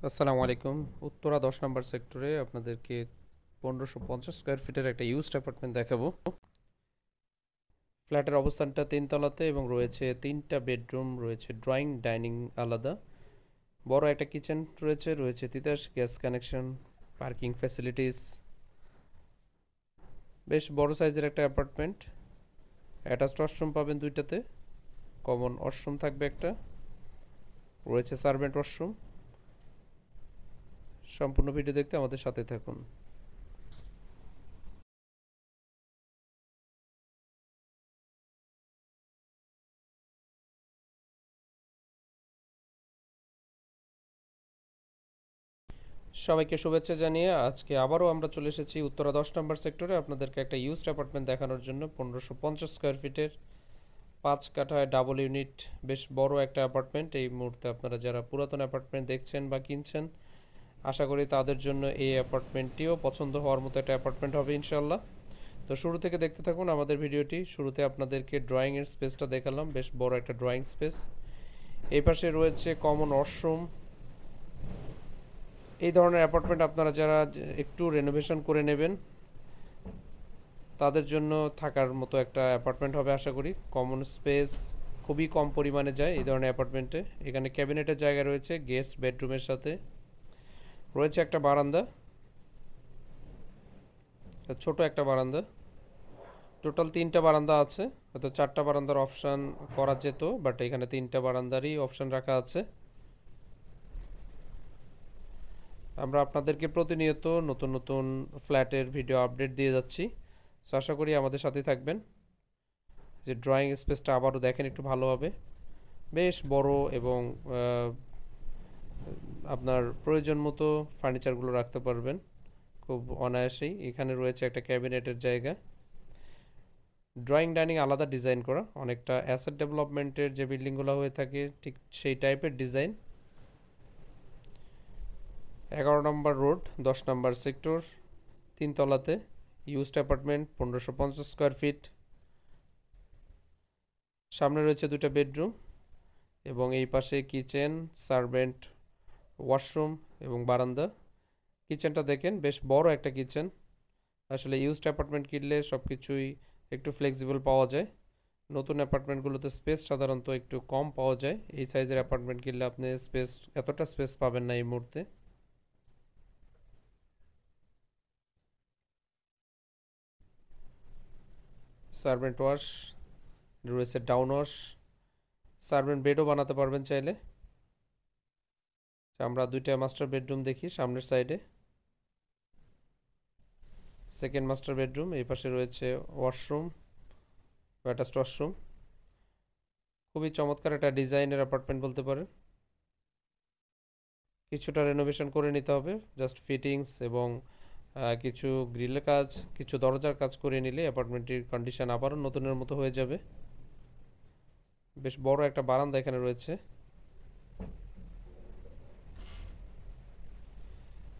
আসসালামু আলাইকুম। উত্তরা 10 নম্বর সেক্টরে আপনাদেরকে 1550 স্কোয়ার ফিটের একটা ইউজড অ্যাপার্টমেন্ট দেখাবো। ফ্ল্যাটের অবস্থানটা 3 তলাতে এবং রয়েছে 3টা বেডরুম, রয়েছে ড্রয়িং ডাইনিং আলাদা, বড় একটা কিচেন রয়েছে Titas gas connection, parking facilities. বেশ বড় সাইজের একটা অ্যাপার্টমেন্ট। অ্যাটাচড ওয়াশরুম পাবেন 2টাতে, কমন ওয়াশরুম থাকবে একটা, রয়েছে সার্ভেন্ট ওয়াশরুম। সম্পূর্ণ ভিডিও দেখতে আমাদের সাথে থাকুন। সবাইকে শুভেচ্ছা জানিয়ে আজকে আবারও আমরা চলে এসেছি উত্তরা 10 নম্বর সেক্টরে আপনাদেরকে একটা ইউজড অ্যাপার্টমেন্ট দেখানোর জন্য। 1550 স্কোয়ার ফিটের 5 কাঠায় ডাবল ইউনিট, বেশ বড় একটা অ্যাপার্টমেন্ট। এই মুহূর্তে আপনারা যারা পুরাতন অ্যাপার্টমেন্ট দেখছেন বা কিনছেন, আশা করি তাদের জন্য এই অ্যাপার্টমেন্টটিও পছন্দ হওয়ার মতো একটা অ্যাপার্টমেন্ট হবে ইনশাল্লাহ। তো শুরু থেকে দেখতে থাকুন আমাদের ভিডিওটি। শুরুতে আপনাদেরকে ড্রয়িংয়ের স্পেসটা দেখালাম, বেশ বড় একটা ড্রয়িং স্পেস। এই পাশে রয়েছে কমন ওয়াশরুম। এই ধরনের অ্যাপার্টমেন্ট আপনারা যারা একটু রেনোভেশন করে নেবেন, তাদের জন্য থাকার মতো একটা অ্যাপার্টমেন্ট হবে আশা করি। কমন স্পেস খুবই কম পরিমাণে যায় এই ধরনের অ্যাপার্টমেন্টে। এখানে ক্যাবিনেটের জায়গা রয়েছে, গেস্ট বেডরুমের সাথে রয়েছে একটা বারান্দা, ছোট একটা বারান্দা। টোটাল 3টা বারান্দা আছে, হয়তো 4টা বারান্দার অপশান করা যেত, বাট এখানে 3টা বারান্দারই অপশান রাখা আছে। আমরা আপনাদেরকে প্রতিনিয়ত নতুন নতুন ফ্ল্যাটের ভিডিও আপডেট দিয়ে যাচ্ছি, সো আশা করি আমাদের সাথে থাকবেন। যে ড্রয়িং স্পেসটা আবারও দেখেন একটু ভালোভাবে, বেশ বড় এবং আপনার প্রয়োজন মতো ফার্নিচারগুলো রাখতে পারবেন খুব অনায়াসেই। এখানে রয়েছে একটা ক্যাবিনেটের জায়গা। ড্রয়িং ডাইনিং আলাদা ডিজাইন করা, অনেকটা অ্যাসেট ডেভেলপমেন্টের যে বিল্ডিংগুলো হয়ে থাকে ঠিক সেই টাইপের ডিজাইন। 11 নম্বর রোড, 10 নম্বর সেক্টর, 3 তলাতে ইউজড অ্যাপার্টমেন্ট, 1550 স্কোয়ার ফিট। সামনে রয়েছে 2টা বেডরুম এবং এই পাশে কিচেন, সার্ভেন্ট ওয়াশরুম এবং বারান্দা। কিচেনটা দেখেন, বেশ বড় একটা কিচেন। আসলে ইউজড অ্যাপার্টমেন্ট কিনলে সব কিছুই একটু ফ্লেক্সিবল পাওয়া যায়। নতুন অ্যাপার্টমেন্টগুলোতে স্পেস সাধারণত একটু কম পাওয়া যায়। এই সাইজের অ্যাপার্টমেন্ট কিনলে আপনি এতটা স্পেস পাবেন না এই মুহূর্তে। সার্ভেন্ট ওয়াশ রয়েছে, ডাউন ওয়াশ, সার্ভেন্ট বেডও বানাতে পারবেন চাইলে। আমরা 2টা মাস্টার বেডরুম দেখি সামনের সাইডে। সেকেন্ড মাস্টার বেডরুম, এই পাশে রয়েছে ওয়াশরুম, অ্যাটাচড ওয়াশরুম। খুবই চমৎকার একটা ডিজাইনের অ্যাপার্টমেন্ট বলতে পারেন। কিছুটা রেনোভেশন করে নিতে হবে, জাস্ট ফিটিংস এবং কিছু গ্রিলের কাজ, কিছু দরজার কাজ করে নিলে অ্যাপার্টমেন্টটির কন্ডিশন আবারও নতুনের মতো হয়ে যাবে। বেশ বড় একটা বারান্দা এখানে রয়েছে।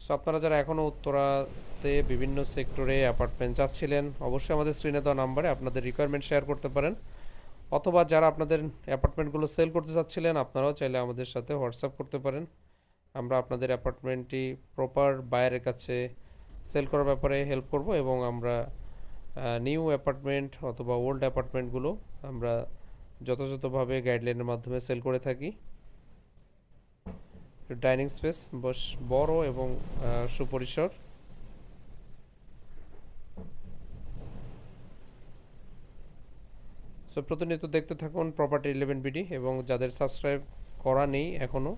সো আপনারা যারা এখনও উত্তরাতে বিভিন্ন সেক্টরে অ্যাপার্টমেন্ট চাচ্ছিলেন, অবশ্যই আমাদের স্ক্রিনে দেওয়া নাম্বারে আপনাদের রিকোয়ারমেন্ট শেয়ার করতে পারেন। অথবা যারা আপনাদের অ্যাপার্টমেন্টগুলো সেল করতে চাচ্ছিলেন, আপনারাও চাইলে আমাদের সাথে হোয়াটসঅ্যাপ করতে পারেন। আমরা আপনাদের অ্যাপার্টমেন্টটি প্রপার বায়ারের কাছে সেল করার ব্যাপারে হেল্প করব এবং আমরা নিউ অ্যাপার্টমেন্ট অথবা ওল্ড অ্যাপার্টমেন্টগুলো আমরা যথাযথভাবে গাইডলাইনের মাধ্যমে সেল করে থাকি। ডাইনিং স্পেস বেশ বড় এবং সুপরিসর। সো প্রতিনিয়ত দেখতে থাকুন প্রপার্টি 11 বিডি, এবং যাদের সাবস্ক্রাইব করা নেই এখনও,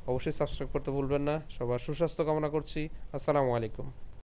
অবশ্যই সাবস্ক্রাইব করতে ভুলবেন না। সবার সুস্বাস্থ্য কামনা করছি। আসসালামু আলাইকুম।